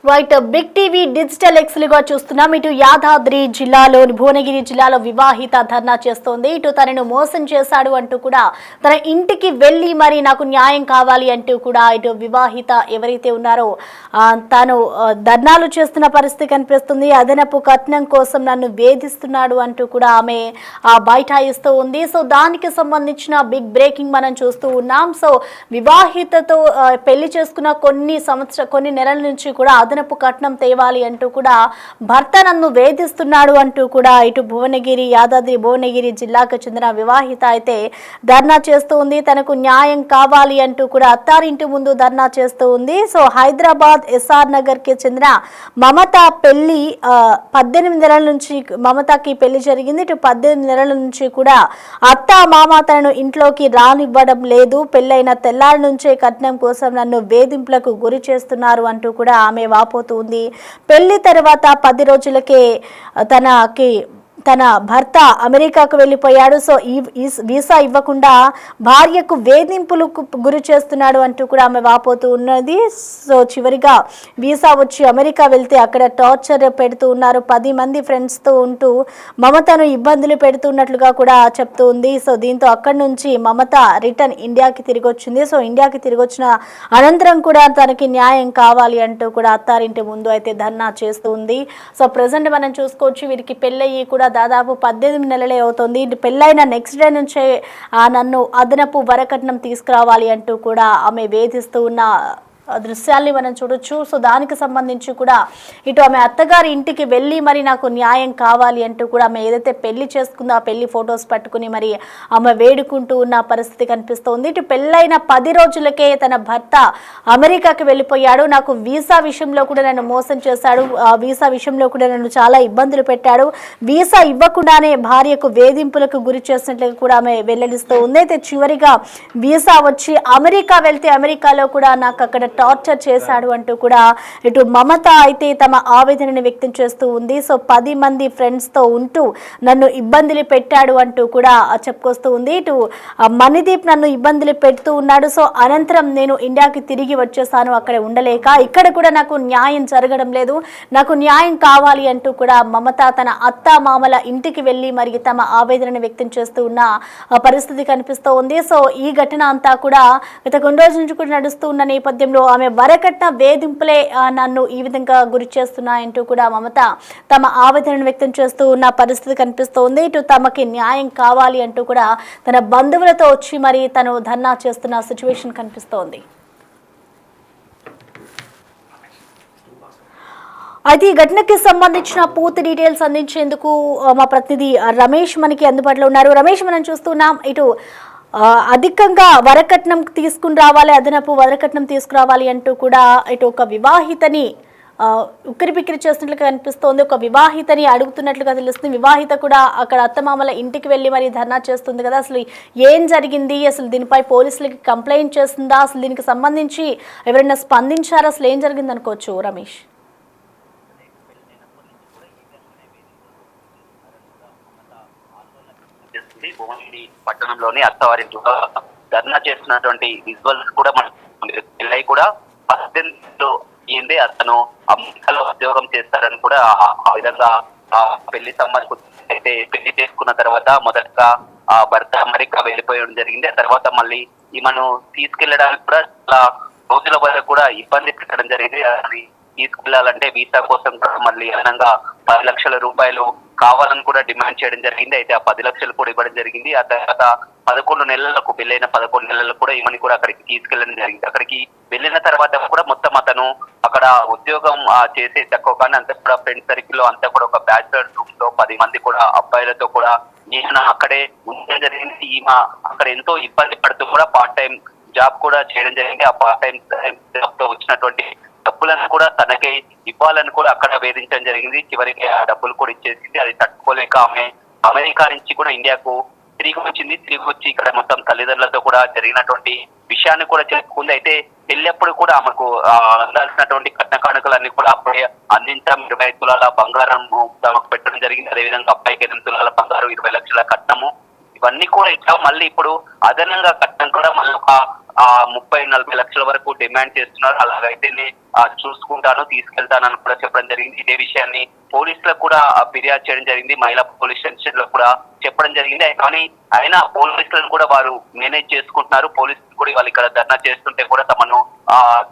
Right big TV digital ఎక్స్లుగా చూస్తున్నాం. ఇటు యాదాద్రి జిల్లాలోని భువనగిరి జిల్లాలో వివాహిత ధర్నా చేస్తోంది. ఇటు తనను మోసం చేశాడు అంటూ కూడా తన ఇంటికి వెళ్ళి మరి నాకు న్యాయం కావాలి అంటూ కూడా ఇటు వివాహిత ఎవరైతే ఉన్నారో తాను ధర్నాలు చేస్తున్న పరిస్థితి కనిపిస్తుంది. అదనపు కట్నం కోసం నన్ను వేధిస్తున్నాడు అంటూ కూడా ఆమె బైఠాయిస్తూ ఉంది. సో దానికి సంబంధించిన బిగ్ బ్రేకింగ్ మనం చూస్తూ ఉన్నాం. సో వివాహితతో పెళ్లి చేసుకున్న కొన్ని నెలల నుంచి కూడా అదనపు కట్నం తేవాలి అంటూ కూడా భర్త నన్ను వేధిస్తున్నాడు అంటూ కూడా ఇటు యాదాద్రి భువనగిరి జిల్లాకు చెందిన వివాహిత అయితే ధర్నా చేస్తూ ఉంది. తనకు న్యాయం కావాలి అంటూ కూడా అత్తారింటి ముందు ధర్నా చేస్తూ ఉంది. సో హైదరాబాద్ ఎస్ఆర్ నగర్ కి చెందిన మమత పెళ్లి 18 నెలల నుంచి మమతకి పెళ్లి జరిగింది. ఇటు 18 నెలల నుంచి కూడా అత్త మామ తనను ఇంట్లోకి రానివ్వడం లేదు. పెళ్లైన తెల్లారి నుంచే కట్నం కోసం నన్ను వేధింపులకు గురి చేస్తున్నారు అంటూ కూడా ఆమె వాపోతుంది. పెళ్లి తర్వాత 10 రోజులకే తన భర్త అమెరికాకు వెళ్ళిపోయాడు. సో ఈ వీసా ఇవ్వకుండా భార్యకు వేధింపులకు గురి చేస్తున్నాడు అంటూ కూడా ఆమె వాపోతూ ఉన్నది. సో చివరిగా వీసా వచ్చి అమెరికా వెళ్తే అక్కడ టార్చర్ పెడుతూ ఉన్నారు. 10 మంది ఫ్రెండ్స్తో ఉంటూ మమతను ఇబ్బందులు పెడుతున్నట్లుగా కూడా చెప్తూ ఉంది. సో దీంతో అక్కడి నుంచి మమత రిటర్న్ ఇండియాకి తిరిగి వచ్చింది. సో ఇండియాకి తిరిగి వచ్చిన అనంతరం కూడా తనకి న్యాయం కావాలి అంటూ కూడా అత్తారింటి ముందు అయితే ధర్నా చేస్తూ ఉంది. సో ప్రజెంట్ మనం చూసుకోవచ్చు, వీరికి పెళ్ళయ్యి కూడా దాదాపు 18 నెలలే అవుతుంది. పెళ్ళైన నెక్స్ట్ డే నుంచే నన్ను అదనపు వరకట్నం తీసుకురావాలి అంటూ కూడా ఆమె వేధిస్తూ ఉన్న దృశ్యాల్ని మనం చూడొచ్చు. సో దానికి సంబంధించి కూడా ఇటు ఆమె అత్తగారి ఇంటికి వెళ్ళి మరి నాకు న్యాయం కావాలి అంటూ కూడా ఆమె ఏదైతే పెళ్లి చేసుకుందో ఆ పెళ్లి ఫొటోస్ పట్టుకుని మరి ఆమె వేడుకుంటూ ఉన్న పరిస్థితి కనిపిస్తోంది. ఇటు పెళ్ళైన 10 రోజులకే తన భర్త అమెరికాకి వెళ్ళిపోయాడు. నాకు వీసా విషయంలో కూడా నన్ను మోసం చేశాడు. ఆ వీసా విషయంలో కూడా నన్ను చాలా ఇబ్బందులు పెట్టాడు. వీసా ఇవ్వకుండానే భార్యకు వేధింపులకు గురి చేసినట్లుగా కూడా ఆమె వెల్లడిస్తూ ఉంది. అయితే చివరిగా వీసా వచ్చి అమెరికా వెళ్తే అమెరికాలో కూడా నాకు అక్కడ టార్చర్ చేశాడు అంటూ కూడా ఇటు మమత అయితే తమ ఆవేదనని వ్యక్తం చేస్తూ ఉంది. సో 10 మంది ఫ్రెండ్స్తో ఉంటూ నన్ను ఇబ్బందులు పెట్టాడు అంటూ కూడా చెప్పుకొస్తూ ఉంది. ఇటు మణిదీప్ నన్ను ఇబ్బందులు పెడుతూ ఉన్నాడు. సో అనంతరం నేను ఇండియాకి తిరిగి వచ్చేసాను, అక్కడ ఉండలేక. ఇక్కడ కూడా నాకు న్యాయం జరగడం లేదు, నాకు న్యాయం కావాలి అంటూ కూడా మమత తన అత్త మామల ఇంటికి వెళ్ళి మరి తమ ఆవేదనని వ్యక్తం చేస్తూ ఉన్న పరిస్థితి కనిపిస్తూ ఉంది. సో ఈ ఘటన అంతా కూడా గత కొన్ని రోజుల నుంచి కూడా నడుస్తూ ఉన్న నేపథ్యంలో ఆమె వరకట్న వేధింపులే నన్ను ఈ విధంగా గురి చేస్తున్నాయంటూ కూడా మమత తమ ఆవేదనను వ్యక్తం చేస్తూ ఉన్న పరిస్థితి కనిపిస్తోంది. ఇటు తమకి న్యాయం కావాలి అంటూ కూడా తన బంధువులతో వచ్చి మరి తను ధర్నా చేస్తున్న సిచ్యువేషన్ కనిపిస్తోంది. అయితే ఈ ఘటనకి సంబంధించిన పూర్తి డీటెయిల్స్ అందించేందుకు మా ప్రతినిధి రమేష్ మనకి అందుబాటులో ఉన్నారు. రమేష్, మనం చూస్తున్నాం ఇటు అధికంగా వరకట్నం తీసుకుని రావాలి, అదనపు వరకట్నం తీసుకురావాలి అంటూ కూడా ఇటు ఒక వివాహితని ఉక్కిరిబిక్కిరి చేస్తున్నట్లుగా కనిపిస్తోంది. ఒక వివాహితని అడుగుతున్నట్లుగా తెలుస్తుంది. వివాహిత కూడా అక్కడ అత్తమామల ఇంటికి వెళ్ళి మరి ధర్నా చేస్తుంది కదా. అసలు ఏం జరిగింది, అసలు దీనిపై పోలీసులకి కంప్లైంట్ చేస్తుందా, అసలు దీనికి సంబంధించి ఎవరైనా స్పందించారా, అసలు ఏం జరిగింది అనుకోవచ్చు రమేష్? భువనగిరి పట్టణంలోని అత్తవారింట్లో ధర్నా చేస్తున్నటువంటి విజువల్స్ కూడా మనకి పెళ్ళై కూడా 18 ఏందే అతను అమెరికాలో ఉద్యోగం చేస్తారని కూడా ఆ విధంగా పెళ్లి సంబంధం అయితే పెళ్లి చేసుకున్న తర్వాత మొదటగా భర్త అమెరికా వెళ్ళిపోయడం జరిగింది. ఆ తర్వాత మళ్ళీ ఈమెను తీసుకెళ్లడానికి కూడా చాలా రోజుల వరకు కూడా ఇబ్బంది పెట్టడం జరిగింది. అది తీసుకెళ్లాలంటే వీసా కోసం కూడా మళ్ళీ అదనంగా 10 లక్షల రూపాయలు కావాలని కూడా డిమాండ్ చేయడం జరిగింది. అయితే ఆ 10 లక్షలు కూడా ఇవ్వడం జరిగింది. ఆ తర్వాత 11 నెలలకు పెళ్ళైన 11 నెలలకు కూడా ఈమెను కూడా అక్కడికి తీసుకెళ్లడం జరిగింది. అక్కడికి వెళ్ళిన తర్వాత కూడా మొత్తం అతను అక్కడ ఉద్యోగం చేసే తక్కువ కానీ అంతా కూడా ఫ్రెండ్ సర్కిల్ లో అంతా కూడా ఒక బ్యాచులర్ రూమ్ లో 10 మంది కూడా అబ్బాయిలతో కూడా ఈయన అక్కడే ఉండడం జరిగింది. ఈమె అక్కడ ఎంతో ఇబ్బంది పడుతూ కూడా పార్ట్ టైం జాబ్ కూడా చేయడం జరిగింది. ఆ పార్ట్ టైం జాబ్ తో వచ్చినటువంటి డబ్బులను కూడా తనకే ఇవ్వాలని కూడా అక్కడ వేధించడం జరిగింది. చివరికి ఆ డబ్బులు కూడా ఇచ్చేసింది. అది తట్టుకోలేక ఆమె అమెరికా నుంచి కూడా ఇండియాకు తిరిగి వచ్చింది. తిరిగి వచ్చి ఇక్కడ మొత్తం తల్లిదండ్రులతో కూడా జరిగినటువంటి విషయాన్ని కూడా చెప్పుకుంది. అయితే పెళ్ళప్పుడు కూడా ఆమెకు అందాల్సినటువంటి కట్న కానుకలన్నీ కూడా అప్పుడే అందించాం. 25 తులాల బంగారం తమకు పెట్టడం జరిగింది. అదేవిధంగా అబ్బాయికి 8 తులాల బంగారం, 20 లక్షల కట్నము ఇవన్నీ కూడా ఇచ్చాం. మళ్ళీ ఇప్పుడు అదనంగా కట్నం కూడా మళ్ళీ ఒక 30-40 లక్షల వరకు డిమాండ్ చేస్తున్నారు. అలాగైతేనే చూసుకుంటాను, తీసుకెళ్తానని కూడా చెప్పడం జరిగింది. ఇదే విషయాన్ని పోలీసులకు కూడా ఫిర్యాదు చేయడం జరిగింది. మహిళా పోలీస్ స్టేషన్ లో కూడా చెప్పడం జరిగింది. కానీ అయినా పోలీసులను కూడా వారు మేనేజ్ చేసుకుంటున్నారు. పోలీసులు కూడా వాళ్ళు ఇక్కడ ధర్నా చేస్తుంటే కూడా తమను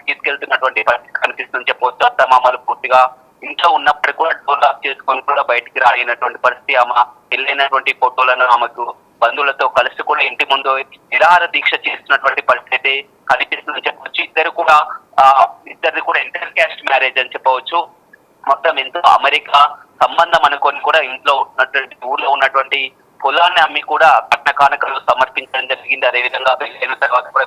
తీసుకెళ్తున్నటువంటి పరిస్థితి కనిపిస్తుందని చెప్పవచ్చు. అత్తమామలు పూర్తిగా ఇంట్లో ఉన్నప్పటికీ కూడా డోర్ లాక్ చేసుకొని కూడా బయటికి రాయినటువంటి పరిస్థితి. ఆమె పెళ్ళైనటువంటి ఫోటోలను ఆమెకు బంధువులతో కలిసి కూడా ఇంటి ముందు నిరాహార దీక్ష చేస్తున్నటువంటి పరిస్థితి కనిపిస్తుందని చెప్పవచ్చు. ఇద్దరిది కూడా ఇంటర్ క్యాస్ట్ మ్యారేజ్ అని చెప్పవచ్చు. మొత్తం ఎంతో అమెరికా సంబంధం అనుకొని కూడా ఇంట్లో ఉన్నటువంటి ఊర్లో ఉన్నటువంటి పొలాన్ని అమ్మి కూడా కట్న కానుకలు సమర్పించడం జరిగింది. అదేవిధంగా పెళ్ళైన తర్వాత కూడా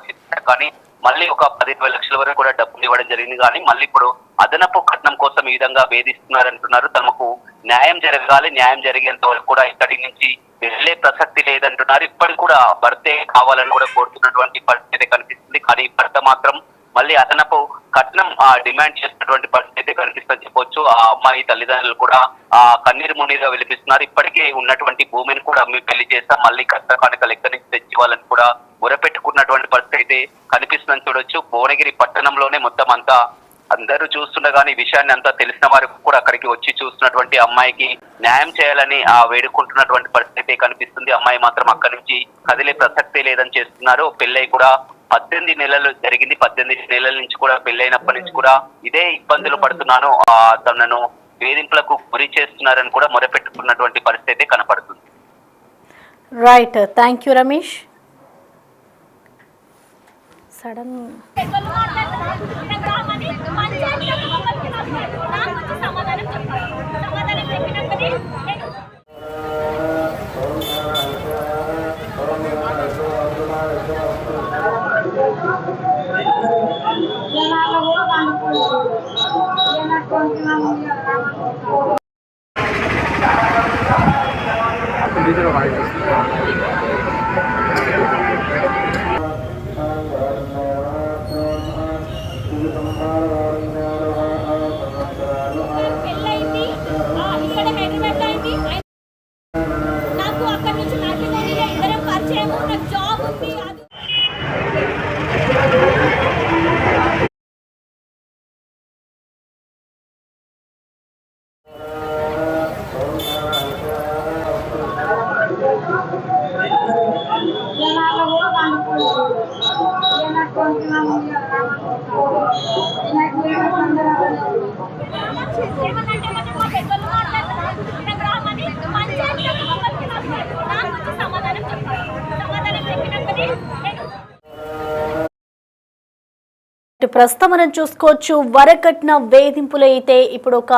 కానీ మళ్ళీ ఒక 15 లక్షల వరకు కూడా డబ్బులు ఇవ్వడం జరిగింది. కానీ మళ్ళీ ఇప్పుడు అదనపు కట్నం కోసం ఈ విధంగా వేధిస్తున్నారంటున్నారు. తమకు న్యాయం జరగాలి, న్యాయం జరిగేంత వరకు కూడా ఇక్కడి నుంచి వెళ్లే ప్రసక్తి లేదంటున్నారు. ఇప్పటికి కూడా భర్తే కావాలని కూడా కోరుతున్నటువంటి పరిస్థితి కనిపిస్తుంది. కానీ భర్త మాత్రం మళ్ళీ అదనపు కట్నం డిమాండ్ చేసినటువంటి పరిస్థితి కనిపిస్తుందని చెప్పొచ్చు. ఆ అమ్మాయి తల్లిదండ్రులు కూడా కన్నీరు మున్నీరుగా విలిపిస్తున్నారు. ఇప్పటికే ఉన్నటువంటి భూమిని కూడా అమ్మి పెళ్లి చేస్తాం, మళ్ళీ కట్న కానుకలు ఎక్కడి నుంచి తెచ్చివ్వాలని కూడా మొరపెట్టుకున్నటువంటి పరిస్థితి అయితే కనిపిస్తుందని చూడొచ్చు. భువనగిరి పట్టణంలోనే మొత్తం అంతా అందరూ చూస్తుండగానే ఈ విషయాన్ని అంతా తెలిసిన వారికి కూడా అక్కడికి వచ్చి చూస్తున్నటువంటి అమ్మాయికి న్యాయం చేయాలని వేడుకుంటున్నటువంటి పరిస్థితి కనిపిస్తుంది. అమ్మాయి మాత్రం అక్కడి నుంచి కదిలే ప్రసక్తే లేదని చేస్తున్నారు. పెళ్ళై కూడా 18 నెలలు జరిగింది. 18 నెలల నుంచి కూడా పెళ్ళైనప్పటి నుంచి కూడా ఇదే ఇబ్బందులు పడుతున్నాను, తనను వేధింపులకు గురి చేస్తున్నారని కూడా మొరపెట్టుకున్నటువంటి పరిస్థితి కనపడుతుంది. Right, thank you Ramesh. Sudden నాకు అక్కడి నుంచి ఇద్దరం పరిచయం, నాకు జాబ్ ఉంది. ప్రస్తుతం మనం చూసుకోవచ్చు వరకట్న వేధింపులు అయితే ఇప్పుడు ఒక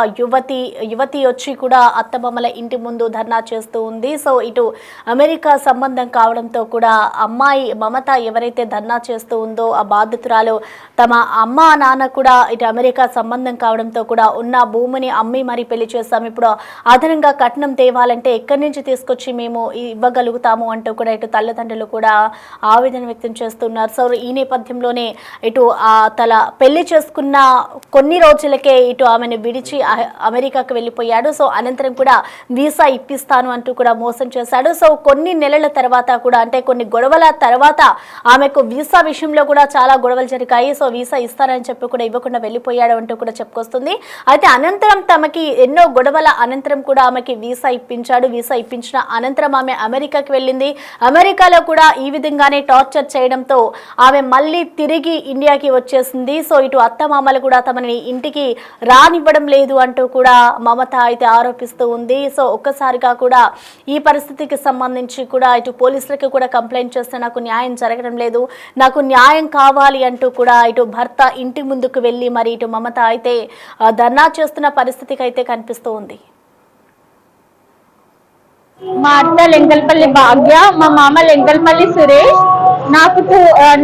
యువతి వచ్చి కూడా అత్తమామల ఇంటి ముందు ధర్నా చేస్తూ ఉంది. సో ఇటు అమెరికా సంబంధం కావడంతో కూడా అమ్మాయి మమత ఎవరైతే ధర్నా చేస్తూ ఉందో ఆ బాధితురాలు తమ అమ్మ నాన్న కూడా ఇటు అమెరికా సంబంధం కావడంతో కూడా ఉన్న భూమిని అమ్మి మరీ పెళ్లి చేస్తాం, ఇప్పుడు అదనంగా కట్నం తేవాలంటే ఎక్కడి నుంచి తీసుకొచ్చి మేము ఇవ్వగలుగుతాము అంటూ కూడా ఇటు తల్లిదండ్రులు కూడా ఆవేదన వ్యక్తం చేస్తున్నారు. సో ఈ నేపథ్యంలోనే ఇటు తల పెళ్లి చేసుకున్న కొన్ని రోజులకే ఇటు ఆమెను విడిచి అమెరికాకు వెళ్ళిపోయాడు. సో అనంతరం కూడా వీసా ఇప్పిస్తాను అంటూ కూడా మోసం చేశాడు. సో కొన్ని నెలల తర్వాత కూడా అంటే కొన్ని గొడవల తర్వాత ఆమెకు వీసా విషయంలో కూడా చాలా గొడవలు జరిగాయి. సో వీసా ఇస్తారని చెప్పి కూడా ఇవ్వకుండా వెళ్ళిపోయాడు అంటూ కూడా చెప్పుకొస్తుంది. అయితే అనంతరం తమకి ఎన్నో గొడవల అనంతరం కూడా ఆమెకి వీసా ఇప్పించాడు. వీసా ఇప్పించిన అనంతరం ఆమె అమెరికాకి వెళ్ళింది. అమెరికాలో కూడా ఈ విధంగానే టార్చర్ చేయడంతో ఆమె మళ్ళీ తిరిగి ఇండియాకి వచ్చేసింది. సో ఇటు అత్తమామలు కూడా తమని ఇంటికి రానివ్వడం లేదు అంటూ కూడా మమత అయితే ఆరోపిస్తూ ఉంది. సో ఒక్కసారిగా కూడా ఈ పరిస్థితికి సంబంధించి కూడా ఇటు పోలీసులకి కూడా కంప్లైంట్ చేస్తే నాకు న్యాయం జరగడం లేదు, నాకు న్యాయం కావాలి అంటూ కూడా ఇటు భర్త ఇంటి ముందుకు వెళ్ళి మరి ఇటు మమత అయితే ధర్నా చేస్తున్న పరిస్థితికి అయితే కనిపిస్తూ ఉంది. మా అత్త లెంకల్పల్లి భాగ్య, మా మామ లెంకల్పల్లి సురేష్. నాకు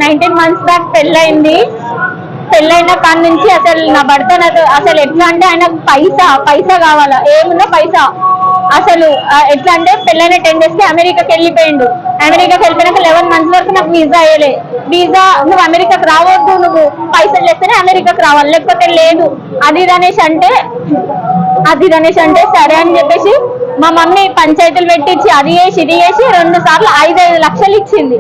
19 months బ్యాక్ పెళ్ళైంది. పెళ్ళైన కాడ నుంచి అసలు నా భర్త నాకు అసలు ఎట్లా అంటే ఆయనకు పైసా కావాలా, ఏమున్నా పైసా. అసలు ఎట్లా అంటే పెళ్ళైన 10 days కి అమెరికాకి వెళ్ళిపోయిండు. అమెరికాకి వెళ్ళిపోయినాక 11 months వరకు నాకు వీసా వేయలే. వీసా నువ్వు అమెరికాకి రావద్దు, నువ్వు పైసలు చేస్తేనే అమెరికాకి రావాలి, లేకపోతే లేదు. అది రనేష్ అంటే సరే అని చెప్పేసి మా మమ్మీ పంచాయతీలు పెట్టించి అది చేసి ఇది చేసి 2 సార్లు 5-5 లక్షలు ఇచ్చింది.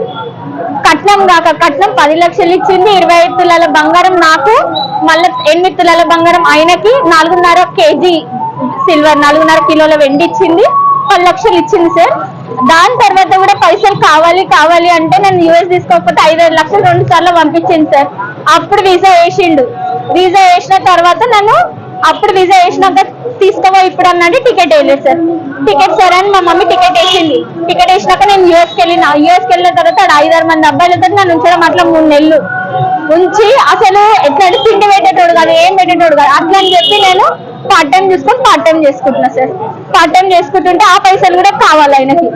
కట్నం కాక కట్నం 10 లక్షలు ఇచ్చింది, 25 తులాల బంగారం నాకు, మళ్ళీ 8 తులాల బంగారం ఆయనకి, 4.5 కేజీ సిల్వర్, 4.5 కిలోల వెండి ఇచ్చింది, 10 లక్షలు ఇచ్చింది సార్. దాని తర్వాత కూడా పైసలు కావాలి అంటే నేను యూఎస్ తీసుకోకపోతే 5 లక్షలు 2 సార్లు పంపించింది సార్. అప్పుడు వీసా వేసిండు. వీసా వేసిన తర్వాత అప్పుడు వీసా వేసినాక తీసుకోవా ఇప్పుడు అన్నది టికెట్ వేయలేదు సార్. టికెట్ సరే అని మా మమ్మీ టికెట్ వేసింది. టికెట్ వేసినాక నేను యూఎస్కి వెళ్ళిన తర్వాత 5-6 మంది అబ్బాయిలతో నన్ను ఉంచడం అట్లా 3 నెలలు ఉంచి అసలు ఎట్లా తిండి పెట్టేటోడు కాదు, ఏం పెట్టేటోడు కాదు. అట్లా అని చెప్పి నేను పార్ట్ టైం చేసుకుంటున్నా సార్. పార్ట్ టైం చేసుకుంటుంటే ఆ పైసలు కూడా కావాలి ఆయనకి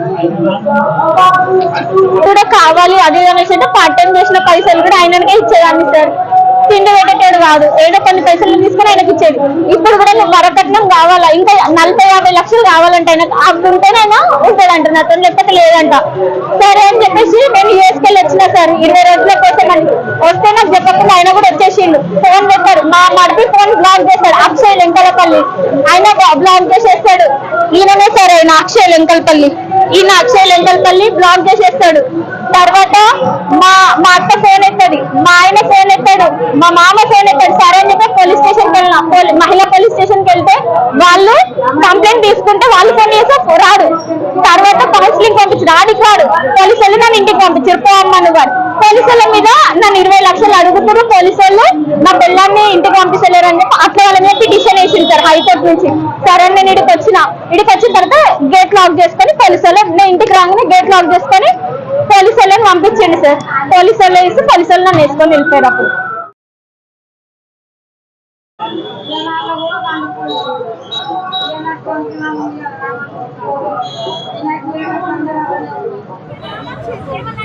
కూడా కావాలి. అది అనేసి అంటే పార్ట్ టైం చేసిన పైసలు కూడా ఆయనకే ఇచ్చేదాన్ని సార్. తిండి పెట్టేటాడు కాదు, ఏదో కొన్ని పైసలు తీసుకుని ఆయనకి ఇచ్చేది. ఇప్పుడు కూడా నువ్వు వరకట్నం కావాలా, ఇంకా 40-50 లక్షలు కావాలంటే ఆయనకు అవి ఉంటేనైనా ఉంటాడంట నాతో, లేకపోతే లేదంట. సరే అని చెప్పేసి నేను యూఎస్కి వెళ్ళి వచ్చిన సార్ 20 రోజుల కోసం అని. వస్తే నాకు చెప్పకుండా ఆయన కూడా వచ్చేసిండు. ఫోన్ పెట్టాడు, మా మడిపి ఫోన్ బ్లాక్ చేశాడు. అక్షయ్ లెంకలపల్లి ఆయన బ్లాక్ చేసేస్తాడు. ఈయననే సార్ ఆయన అక్షయ్ లెంకలపల్లి బ్లాక్ చేసేస్తాడు. తర్వాత మా అత్త ఫోన్ ఎత్తది, మా ఆయన ఫోన్ ఎత్తాడు, మా మామ ఫోన్ ఎత్తాడు. సరే అని చెప్పి పోలీస్ స్టేషన్కి వెళ్ళిన. మహిళా పోలీస్ స్టేషన్కి వెళ్తే వాళ్ళు కంప్లైంట్ తీసుకుంటే వాళ్ళు ఫోన్ చేస్తే రాడు. తర్వాత కౌన్సిలింగ్ పంపించారు, ఆడికి రాడు. పోలీసు వాళ్ళు నన్ను ఇంటికి పంపించారు, పోమ్మను గారు. పోలీసు వాళ్ళ మీద నన్ను 20 లక్షలు అడుగుతారు. పోలీసు వాళ్ళు నా పిల్లల్ని ఇంటికి పంపిస్తలేరు అని చెప్పి అట్లా వాళ్ళ మీద పిటిషన్ వేసింది సార్ హైకోర్టు నుంచి. సరే నేను ఇడికి వచ్చిన తర్వాత గేట్ లాక్ చేసుకొని పోలీసు వాళ్ళు, నేను ఇంటికి రాగానే గేట్ లాక్ చేసుకొని పోలీసు వాళ్ళని పంపించండి సార్. పోలీసు వాళ్ళు వేసి పోలీసు వాళ్ళు నన్ను వేసుకొని వెళ్ళిపోయారు. అప్పుడు ఏమన్నా